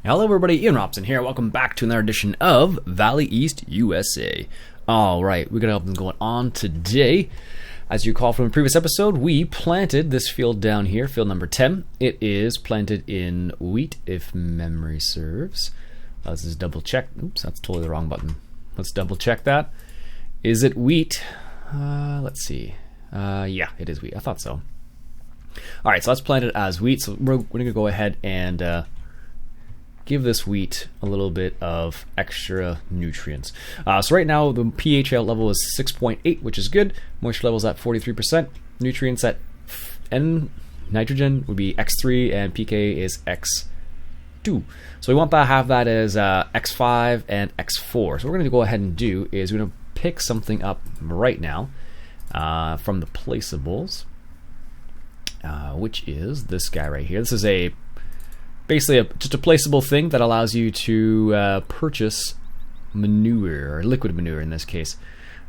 Hello everybody, Iain Robson here. Welcome back to another edition of Valley East USA. Alright, we're going to have them going on today. As you recall from the previous episode, we planted this field down here, field number 10. It is planted in wheat, if memory serves. Let's just double check. Oops, that's totally the wrong button. Let's double check that. Is it wheat? Let's see. Yeah, it is wheat. I thought so. Alright, so let's plant it as wheat. So we're going to go ahead and give this wheat a little bit of extra nutrients. So right now the pH level is 6.8, which is good. Moisture level is at 43%. Nutrients at nitrogen would be X3 and pK is X2. So we want to have that as X5 and X4. So what we're going to go ahead and do is we're going to pick something up right now from the placeables, which is this guy right here. This is basically just a placeable thing that allows you to purchase manure, or liquid manure in this case.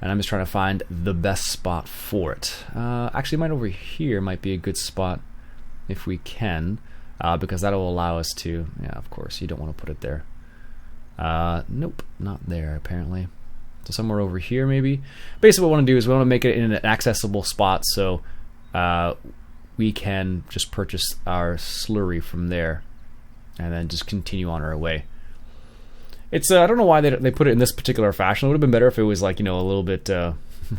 And I'm just trying to find the best spot for it. Actually, mine over here might be a good spot if we can, because that will allow us to, yeah, of course, you don't want to put it there. Nope, not there apparently. So somewhere over here maybe. Basically what we want to do is we want to make it in an accessible spot so we can just purchase our slurry from there and then just continue on our way. It's I don't know why they put it in this particular fashion. It would have been better if it was like, you know, a little bit I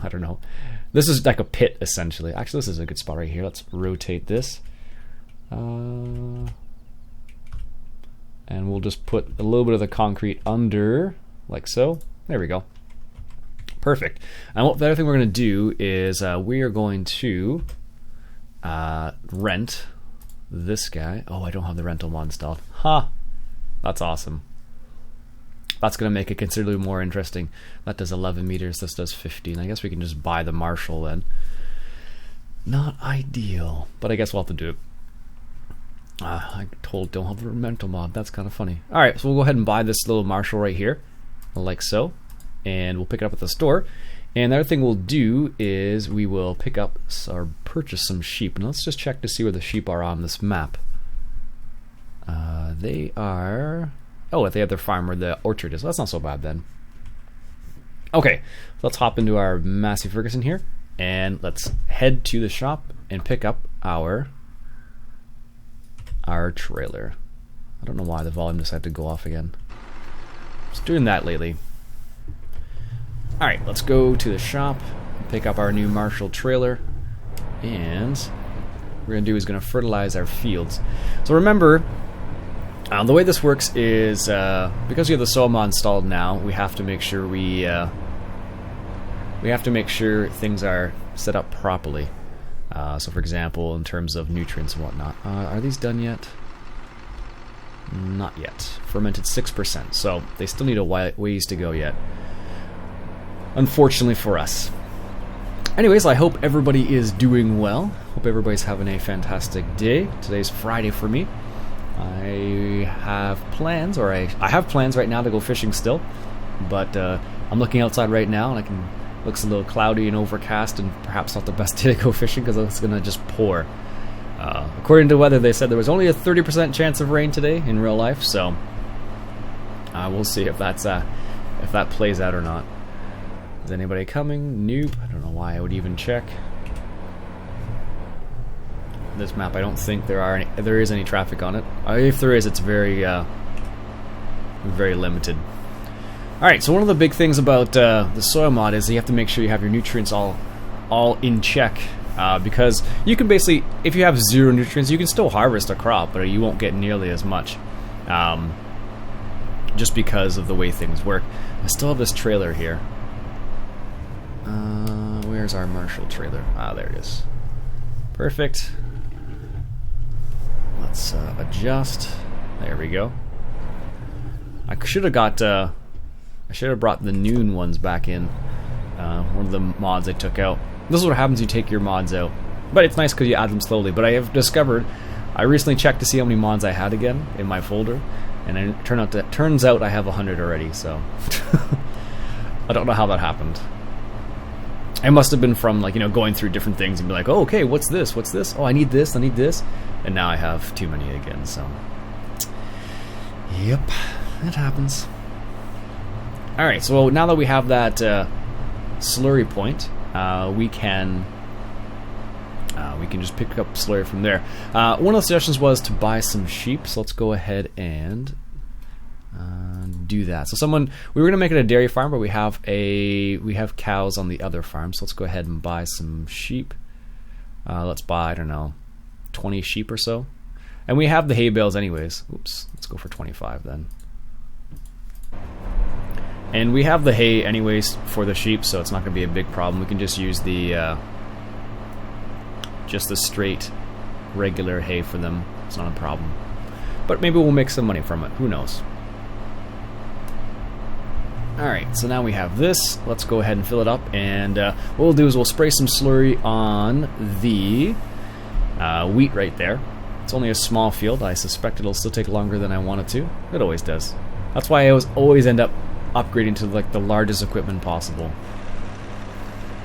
don't know. This is like a pit essentially. Actually, this is a good spot right here. Let's rotate this. And we'll just put a little bit of the concrete under, like so. There we go. Perfect. And the other thing we're going to do is we are going to rent this guy. Oh, I don't have the rental mod installed. Ha! That's awesome. That's going to make it considerably more interesting. That does 11 meters. This does 15. I guess we can just buy the Marshall then. Not ideal, but I guess we'll have to do it. I don't have the rental mod. That's kind of funny. Alright, so we'll go ahead and buy this little Marshall right here, like so. And we'll pick it up at the store. And the other thing we'll do is we will pick up or purchase some sheep. And let's just check to see where the sheep are on this map. They are... Oh, they have their farm where the orchard is. Well, that's not so bad then. Okay, let's hop into our Massey Ferguson here. And let's head to the shop and pick up our trailer. I don't know why the volume decided to go off again. It's doing that lately. Alright, let's go to the shop, pick up our new Marshall trailer, and what we're going to do is going to fertilize our fields. So remember, the way this works is, because we have the soil mod installed now, we have to make sure we have to make sure things are set up properly. So for example, in terms of nutrients and whatnot. Are these done yet? Not yet. Fermented 6%, so they still need a ways to go yet. Unfortunately for us. Anyways, I hope everybody is doing well. Hope everybody's having a fantastic day. Today's Friday for me. I have plans, or I have plans right now to go fishing still. But I'm looking outside right now, and it looks a little cloudy and overcast, and perhaps not the best day to go fishing because it's going to just pour. According to weather, they said there was only a 30% chance of rain today in real life, so we'll see if that plays out or not. Is anybody coming? Nope. I don't know why I would even check. This map, I don't think there is any traffic on it. If there is, it's very limited. Alright, so one of the big things about the soil mod is you have to make sure you have your nutrients all in check. Because you can basically, if you have zero nutrients, you can still harvest a crop, but you won't get nearly as much. Just because of the way things work. I still have this trailer here. Where's our Marshall trailer? There it is. Perfect. Let's adjust. There we go. I should have brought the noon ones back in. One of the mods I took out. This is what happens when you take your mods out. But it's nice because you add them slowly. But I have discovered, I recently checked to see how many mods I had again in my folder, and it turns out I have 100 already. So I don't know how that happened. It must have been from, like, you know, going through different things and be like, oh, okay, what's this? What's this? Oh, I need this. And now I have too many again, so. Yep, it happens. Alright, so now that we have that slurry point, we can just pick up slurry from there. One of the suggestions was to buy some sheep, so let's go ahead and do that. So we were gonna make it a dairy farm, but we have cows on the other farm, so let's go ahead and buy some sheep. Let's buy, I don't know, 20 sheep or so. And we have the hay bales anyways. Oops, let's go for 25 then. And we have the hay anyways for the sheep, so it's not going to be a big problem. We can just use the straight, regular hay for them. It's not a problem. But maybe we'll make some money from it. Who knows? Alright, so now we have this. Let's go ahead and fill it up. And what we'll do is we'll spray some slurry on the wheat right there. It's only a small field. I suspect it'll still take longer than I want it to. It always does. That's why I always end up upgrading to like the largest equipment possible.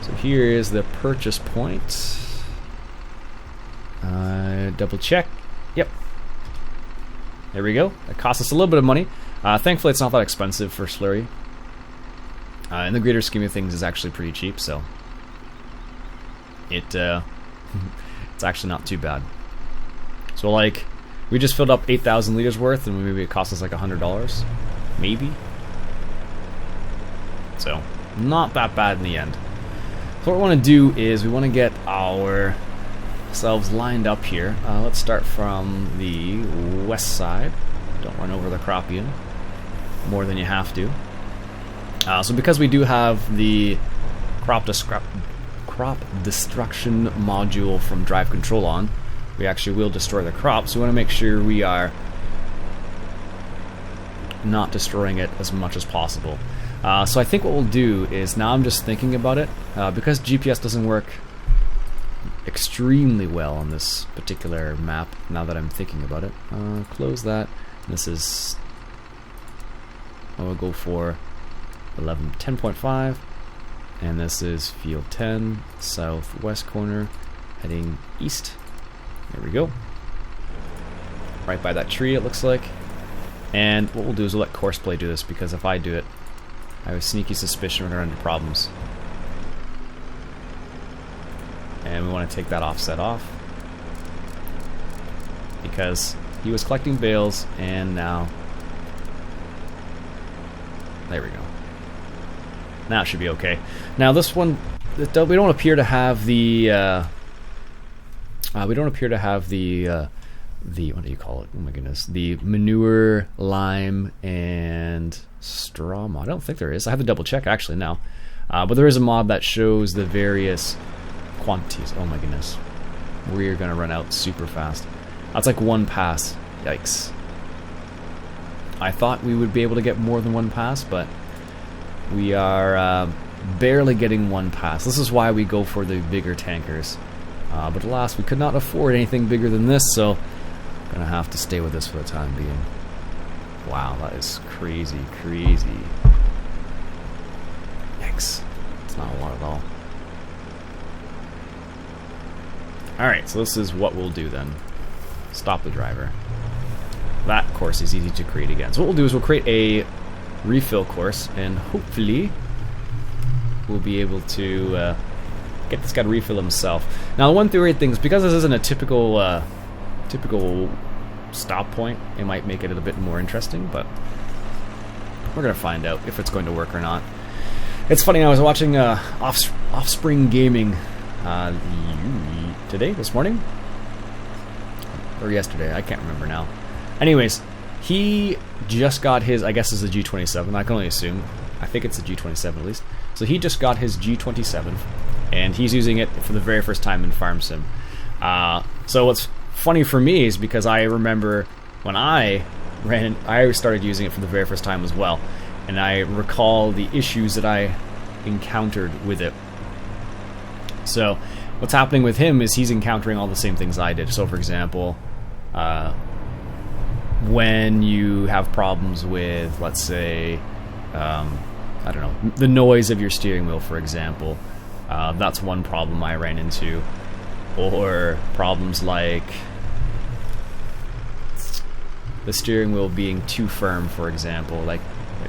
So here is the purchase point. Double check. Yep. There we go. It cost us a little bit of money. Thankfully, it's not that expensive for slurry. In the greater scheme of things, it's actually pretty cheap. So it's actually not too bad. So like, we just filled up 8,000 liters worth, and maybe it cost us like $100, maybe. So not that bad in the end. So what we want to do is we want to get ourselves lined up here. Let's start from the west side. Don't run over the crop Iain more than you have to. So because we do have the crop destruction module from Drive Control on, we actually will destroy the crops. So we want to make sure we are not destroying it as much as possible. So I think what we'll do is, now I'm just thinking about it, because GPS doesn't work extremely well on this particular map, now that I'm thinking about it. Close that. This is, I'll go for 10.5, and this is field 10, southwest corner, heading east. There we go. Right by that tree, it looks like. And what we'll do is we'll let Courseplay do this, because if I do it, I have a sneaky suspicion we're going to run into problems. And we want to take that offset off, because he was collecting bales, and now... There we go. Now it should be okay. Now this one, we don't appear to have the... we don't appear to have the what do you call it? Oh my goodness, the manure, lime, and straw mod. I don't think there is. I have to double check actually now, but there is a mod that shows the various quantities. Oh my goodness, we're gonna run out super fast. That's like one pass. Yikes! I thought we would be able to get more than one pass, but we are barely getting one pass. This is why we go for the bigger tankers. But alas, we could not afford anything bigger than this, so I'm gonna have to stay with this for the time being. Wow, that is crazy, crazy. Yikes. It's not a lot at all. Alright, so this is what we'll do then. Stop the driver. That course is easy to create again. So what we'll do is we'll create a refill course, and hopefully we'll be able to get this guy to refill himself. Now, the one theory thing is, because this isn't a typical stop point, it might make it a bit more interesting, but we're gonna find out if it's going to work or not. It's funny, I was watching Offspring Gaming this morning, or yesterday, I can't remember now. Anyways, he just got his, I guess it's a G27, I can only assume. I think it's a G27 at least. So he just got his G27, and he's using it for the very first time in Farm Sim. So what's funny for me is, because I remember when I started using it for the very first time as well, and I recall the issues that I encountered with it. So what's happening with him is he's encountering all the same things I did. So for example, when you have problems with, let's say, I don't know, the noise of your steering wheel, for example, that's one problem I ran into. Or problems like the steering wheel being too firm, for example, like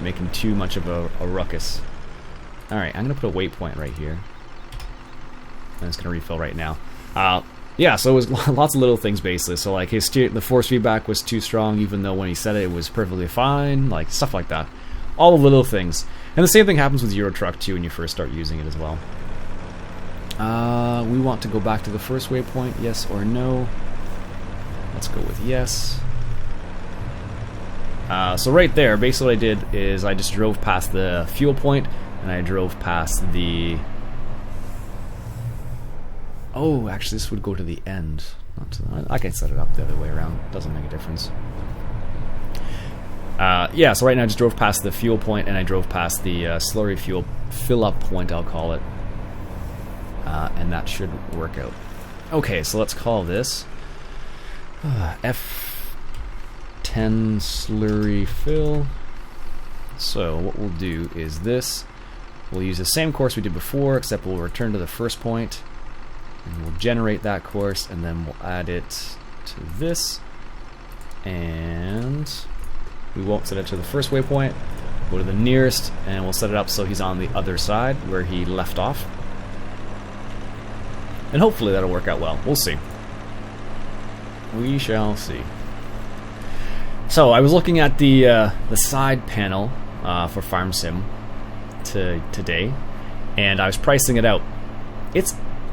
making too much of a ruckus. Alright, I'm going to put a waypoint right here. And it's going to refill right now. Yeah, so it was lots of little things basically. So like the force feedback was too strong, even though when he said it was perfectly fine, like stuff like that. All the little things. And the same thing happens with Euro Truck too when you first start using it as well. We want to go back to the first waypoint, yes or no? Let's go with yes. So right there, basically what I did is I just drove past the fuel point, and I drove past the... Oh, actually this would go to the end. I can set it up the other way around, doesn't make a difference. Yeah, so right now I just drove past the fuel point, and I drove past the slurry fuel fill-up point, I'll call it. And that should work out. Okay, so let's call this F10 slurry fill. So what we'll do is this. We'll use the same course we did before, except we'll return to the first point, and we'll generate that course, and then we'll add it to this. And we won't set it to the first waypoint. Go to the nearest, and we'll set it up so he's on the other side where he left off. And hopefully that'll work out well. We'll see. We shall see. So I was looking at the side panel for Farm Sim today, and I was pricing it out.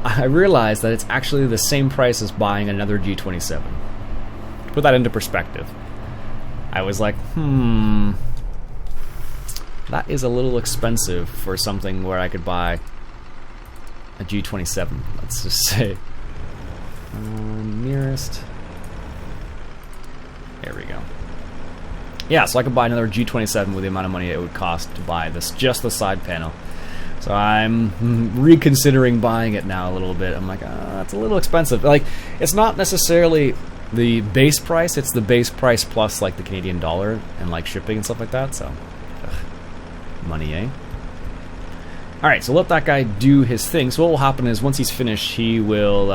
I realized that it's actually the same price as buying another G27. To put that into perspective, I was like, that is a little expensive for something where I could buy a G27, let's just say. Nearest. There we go. Yeah, so I could buy another G27 with the amount of money it would cost to buy this, just the side panel. So I'm reconsidering buying it now a little bit. I'm like, it's a little expensive. Like, it's not necessarily the base price, it's the base price plus like the Canadian dollar and like shipping and stuff like that, so money, eh? Alright, so let that guy do his thing. So what will happen is once he's finished, he will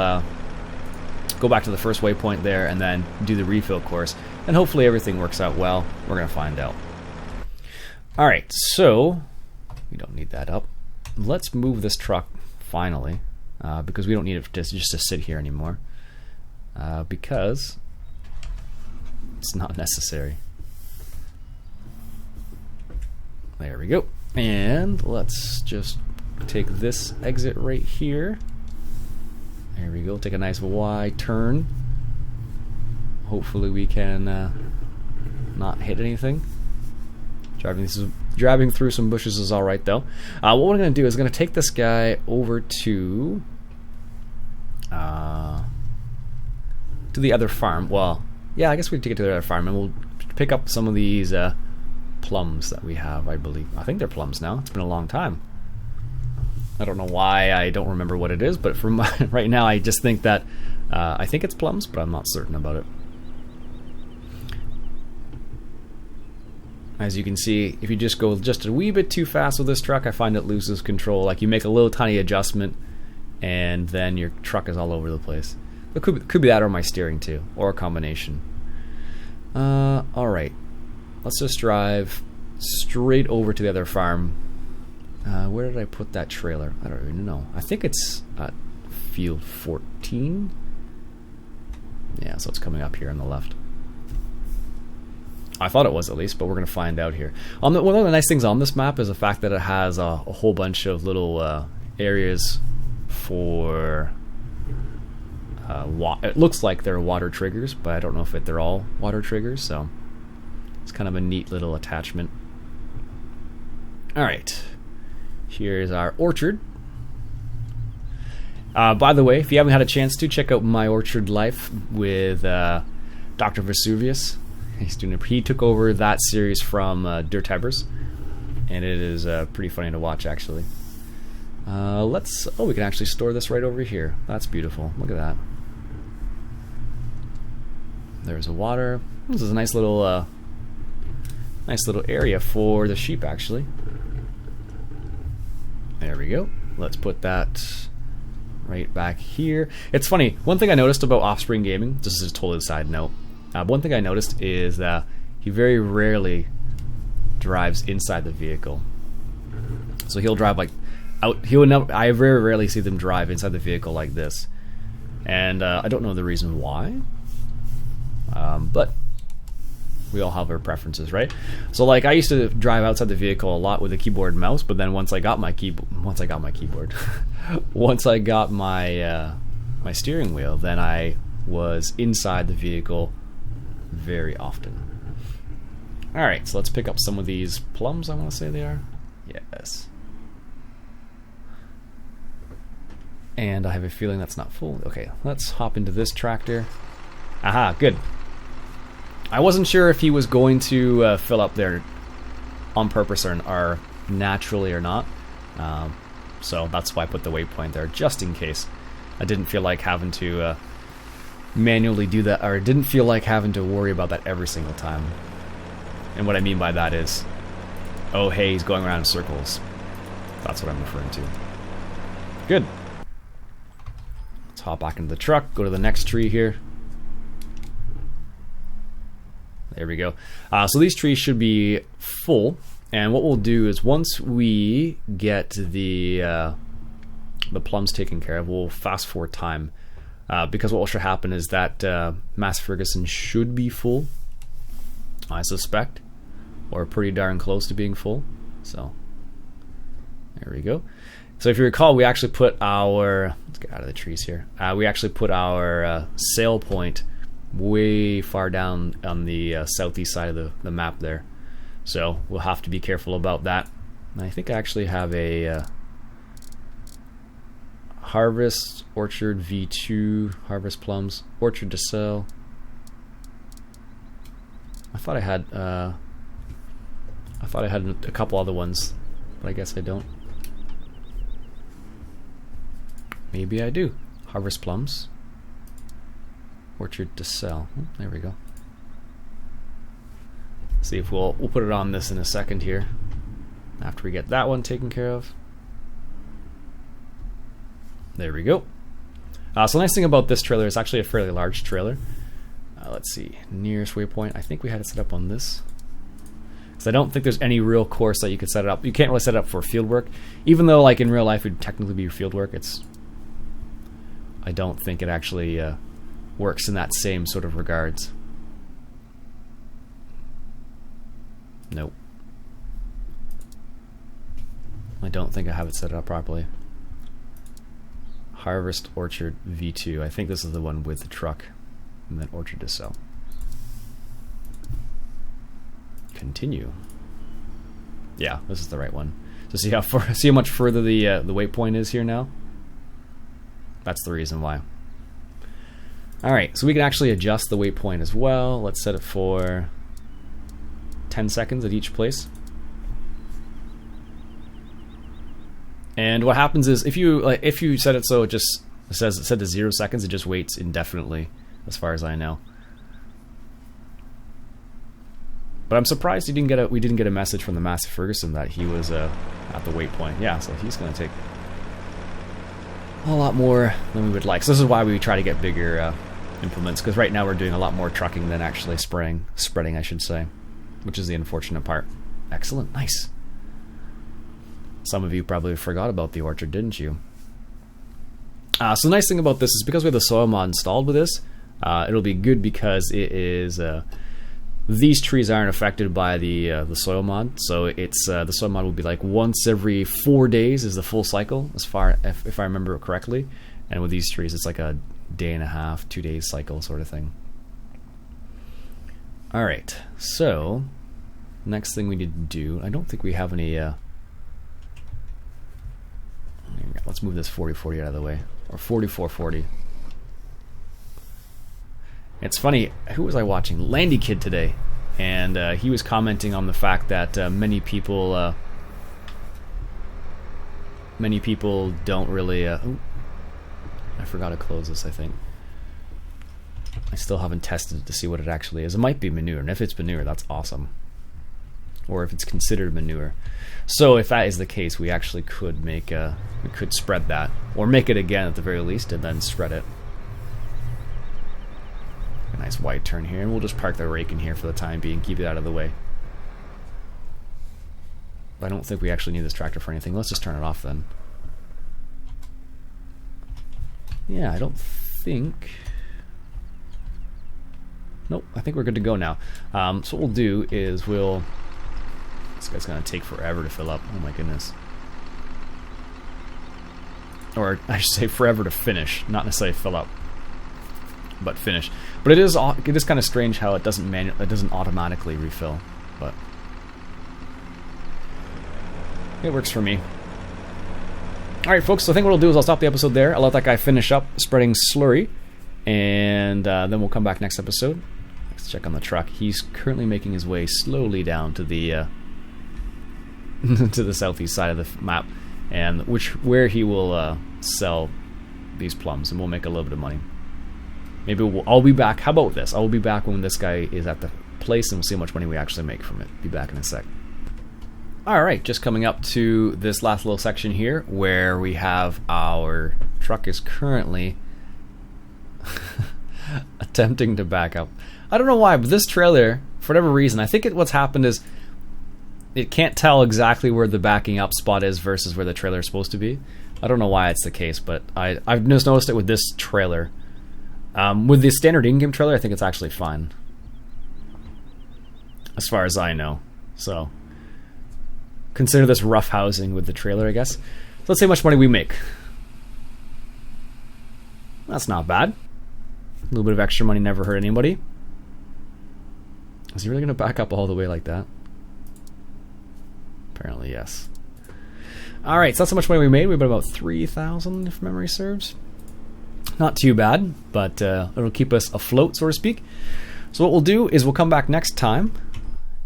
go back to the first waypoint there and then do the refill course. And hopefully everything works out well. We're going to find out. Alright, so we don't need that up. Let's move this truck finally, because we don't need it just to sit here anymore. Because it's not necessary. There we go. And let's just take this exit right here. There we go. Take a nice Y turn. Hopefully we can not hit anything. Driving through some bushes is alright though. What we're going to do is going to take this guy over to the other farm. Well, yeah, I guess we can take it to the other farm, and we'll pick up some of these plums that we have, I believe. I think they're plums now. It's been a long time. I don't know why I don't remember what it is, but from right now I just think that I think it's plums, but I'm not certain about it. As you can see, if you just go just a wee bit too fast with this truck, I find it loses control. Like, you make a little tiny adjustment and then your truck is all over the place. It could be that or my steering too, or a combination. Alright, let's just drive straight over to the other farm. Where did I put that trailer? I don't even know. I think it's at field 14. Yeah, so it's coming up here on the left. I thought it was, at least, but we're going to find out here. One of the nice things on this map is the fact that it has a whole bunch of little areas for... it looks like they're water triggers, but I don't know if they're all water triggers, so it's kind of a neat little attachment. Alright, here's our orchard. By the way, if you haven't had a chance to, check out My Orchard Life with Dr. Vesuvius. He took over that series from Dirt Tibbers, and it is pretty funny to watch, actually. We can actually store this right over here. That's beautiful. Look at that. There's a water. This is a nice little area for the sheep, actually. There we go. Let's put that right back here. It's funny. One thing I noticed about Offspring Gaming, this is a totally side note. One thing I noticed is that he very rarely drives inside the vehicle. So he'll drive like out. I very rarely see them drive inside the vehicle like this, and I don't know the reason why. But we all have our preferences, right? So like I used to drive outside the vehicle a lot with a keyboard and mouse, but then once I got my my steering wheel, then I was inside the vehicle very often. Alright, so let's pick up some of these plums, I want to say they are. Yes. And I have a feeling that's not full. Okay, let's hop into this tractor. Aha, good. I wasn't sure if he was going to fill up there on purpose or naturally or not. So that's why I put the waypoint there, just in case. I didn't feel like having to manually do that, or didn't feel like having to worry about that every single time. And what I mean by that is, oh hey, he's going around in circles. That's what I'm referring to. Good. Let's hop back into the truck, go to the next tree here. There we go. So these trees should be full, and what we'll do is once we get the plums taken care of, we'll fast forward time, because what should happen is that Mass Ferguson should be full, I suspect, or pretty darn close to being full. So there we go. So if you recall, we actually put our, let's get out of the trees here. We actually put our sail point way far down on the southeast side of the map there. So we'll have to be careful about that. And I think I actually have a Harvest Orchard V2 Harvest Plums Orchard to sell. I thought I had a couple other ones, but I guess I don't. Maybe I do. Harvest Plums Orchard to sell. There we go. See if we'll put it on this in a second here after we get that one taken care of. There we go. So the nice thing about this trailer is actually a fairly large trailer. Let's see, nearest waypoint. I think we had it set up on this, because I don't think there's any real course that you could set it up. You can't really set it up for field work, even though like in real life it would technically be field work. I don't think it actually works in that same sort of regards. Nope. I don't think I have it set up properly. Harvest Orchard V2. I think this is the one with the truck, and then Orchard to sell. Continue. Yeah, this is the right one. So see how much further the waypoint is here now. That's the reason why. Alright, so we can actually adjust the waypoint as well. Let's set it for 10 seconds at each place. And what happens is if you set it so it just says set to 0 seconds, it just waits indefinitely, as far as I know. But I'm surprised we didn't get a message from the Massey Ferguson that he was at the waypoint. Yeah, so he's going to take a lot more than we would like. So this is why we try to get bigger implements, because right now we're doing a lot more trucking than actually spreading, I should say, which is the unfortunate part. Excellent, nice. Some of you probably forgot about the orchard, didn't you? So the nice thing about this is because we have the soil mod installed with this, it'll be good because it is these trees aren't affected by the soil mod. So it's the soil mod will be like once every 4 days is the full cycle, as far if I remember correctly. And with these trees, it's like a day and a half, 2 days cycle sort of thing. All right, so next thing we need to do, I don't think we have any. Let's move this 4040 out of the way, or 4440. It's funny, who was I watching? Landy Kid today, and he was commenting on the fact that many people don't really. Oh, I forgot to close this. I think I still haven't tested it to see what it actually is. It might be manure, and if it's manure, that's awesome. Or if it's considered manure. So if that is the case, we actually could we could spread that, or make it again at the very least, and then spread it. A nice wide turn here, and we'll just park the rake in here for the time being, keep it out of the way. I don't think we actually need this tractor for anything. Let's just turn it off then. Yeah, I don't think... Nope, I think we're good to go now. So what we'll do is we'll... This guy's going to take forever to fill up. Oh my goodness. Or I should say forever to finish, not necessarily fill up, but finish. But it is kind of strange how it doesn't automatically refill, but it works for me. Alright folks, so I think what I'll do is I'll stop the episode there. I'll let that guy finish up spreading slurry, and then we'll come back next episode. Let's check on the truck. He's currently making his way slowly down to the to the southeast side of the map, and where he will sell these plums, and we'll make a little bit of money. Maybe I'll be back. How about this? I will be back when this guy is at the place, and we'll see how much money we actually make from it. Be back in a sec. Alright, just coming up to this last little section here where we have our truck is currently attempting to back up. I don't know why, but this trailer, for whatever reason, I think what's happened is it can't tell exactly where the backing up spot is versus where the trailer is supposed to be. I don't know why it's the case, but I've just noticed it with this trailer. With the standard in-game trailer, I think it's actually fine, as far as I know. So consider this rough housing with the trailer, I guess. So let's see how much money we make. That's not bad. A little bit of extra money never hurt anybody. Is he really going to back up all the way like that? Apparently, yes. Alright, so that's how much money we made. We made about 3,000, if memory serves. Not too bad, but it'll keep us afloat, so to speak. So what we'll do is we'll come back next time,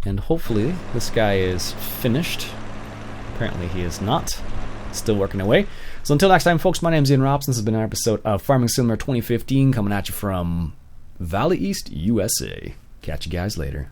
and hopefully this guy is finished. Apparently he is not. Still working away. So until next time, folks, my name's Iain Robson. This has been an episode of Farming Simulator 2015, coming at you from Valley East, USA. Catch you guys later.